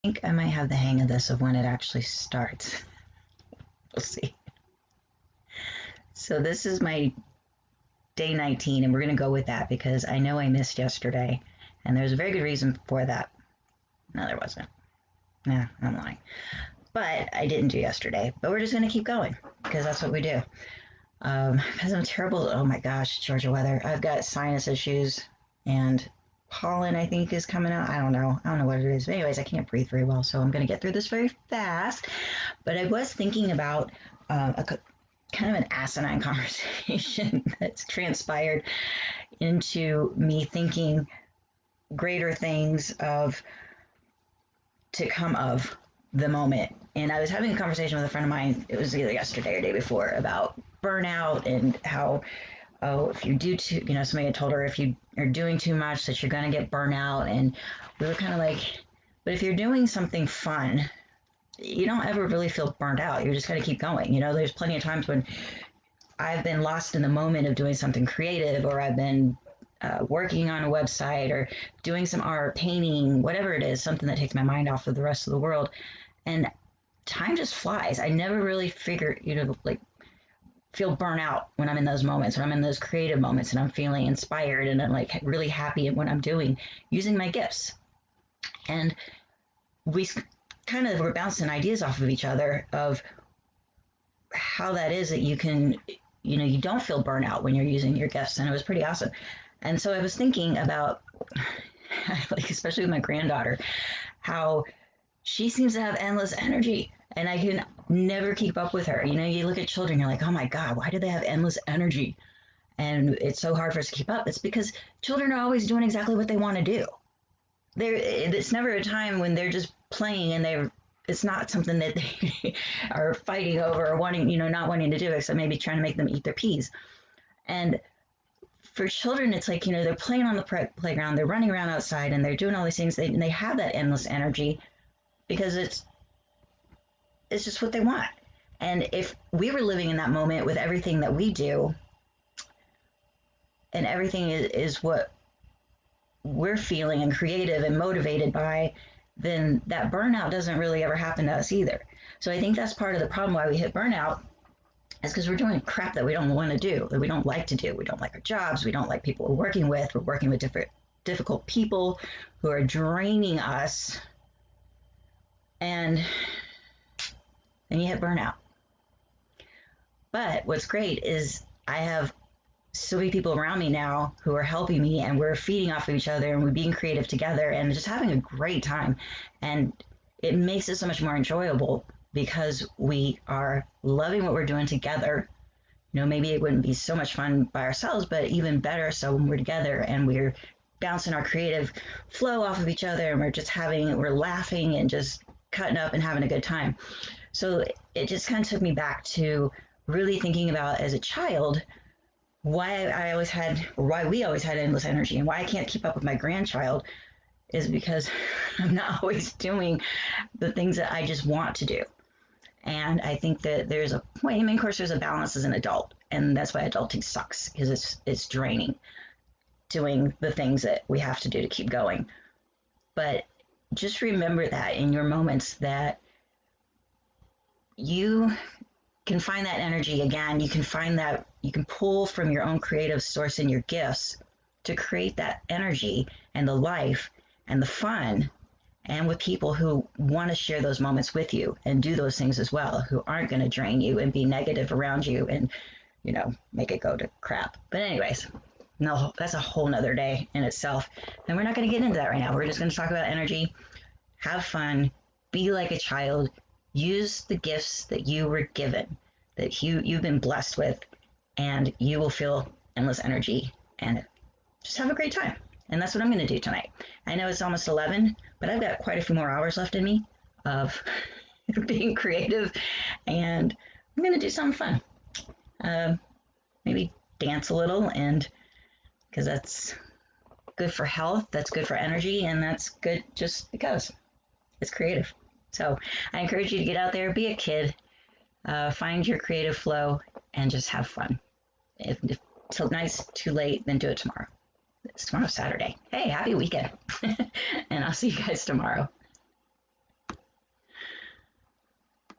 think I might have the hang of this of when it actually starts. We'll see. So this is my day 19, and we're going to go with that because I know I missed yesterday, and there's a very good reason for that. No, there wasn't. Nah, I'm lying. But I didn't do yesterday. But we're just going to keep going because that's what we do. Because I'm terrible. Oh my gosh, Georgia weather. I've got sinus issues, and pollen I think is coming out. I don't know. I don't know what it is. But anyways, I can't breathe very well, so I'm going to get through this very fast. But I was thinking about kind of an asinine conversation that's transpired into me thinking greater things of to come of the moment. And I was having a conversation with a friend of mine, it was either yesterday or day before, about burnout and how, oh, if you do too, somebody had told her if you are doing too much that you're going to get burnout. And we were kind of like, but if you're doing something fun, you don't ever really feel burnt out. You're just going to keep going. There's plenty of times when I've been lost in the moment of doing something creative, or I've been working on a website or doing some art, painting, whatever it is, something that takes my mind off of the rest of the world. And time just flies. I never really like feel burnout when I'm in those moments, when I'm in those creative moments and I'm feeling inspired and I'm like really happy at what I'm doing using my gifts. And we kind of were bouncing ideas off of each other of how that is that you can, you don't feel burnout when you're using your gifts. And it was pretty awesome. And so I was thinking about, like, especially with my granddaughter, how she seems to have endless energy and I can never keep up with her. You look at children, you're like, oh my God, why do they have endless energy? And it's so hard for us to keep up. It's because children are always doing exactly what they want to do. It's never a time when they're just playing and it's not something that they are fighting over or wanting, not wanting to do, except maybe trying to make them eat their peas. And for children, it's like, they're playing on the playground, they're running around outside and they're doing all these things. And they have that endless energy because it's just what they want. And if we were living in that moment with everything that we do and everything is what we're feeling and creative and motivated by, then that burnout doesn't really ever happen to us either. So I think that's part of the problem why we hit burnout is because we're doing crap that we don't want to do, that we don't like to do. We don't like our jobs. We don't like people we're working with. We're working with difficult people who are draining us. And then you hit burnout. But what's great is I have so many people around me now who are helping me and we're feeding off of each other and we're being creative together and just having a great time. And it makes it so much more enjoyable because we are loving what we're doing together. Maybe it wouldn't be so much fun by ourselves, but even better so when we're together and we're bouncing our creative flow off of each other and we're laughing and just cutting up and having a good time. So it just kind of took me back to really thinking about as a child why we always had endless energy and why I can't keep up with my grandchild is because I'm not always doing the things that I just want to do. And I think that there's a point, I mean, of course, there's a balance as an adult, and that's why adulting sucks because it's draining doing the things that we have to do to keep going. But just remember that in your moments that you can find that energy again. You can pull from your own creative source and your gifts to create that energy and the life and the fun and with people who want to share those moments with you and do those things as well, who aren't going to drain you and be negative around you and, make it go to crap. But anyways, no, that's a whole nother day in itself. And we're not going to get into that right now. We're just going to talk about energy, have fun, be like a child, use the gifts that you were given, that you've been blessed with, and you will feel endless energy and just have a great time. And that's what I'm going to do tonight. I know it's almost 11, but I've got quite a few more hours left in me of being creative, and I'm going to do something fun. Maybe dance a little, and because that's good for health, that's good for energy, and that's good just because it's creative. So I encourage you to get out there, be a kid, find your creative flow, and just have fun. If till night's too late, then do it tomorrow. It's tomorrow Saturday. Hey, happy weekend. And I'll see you guys tomorrow.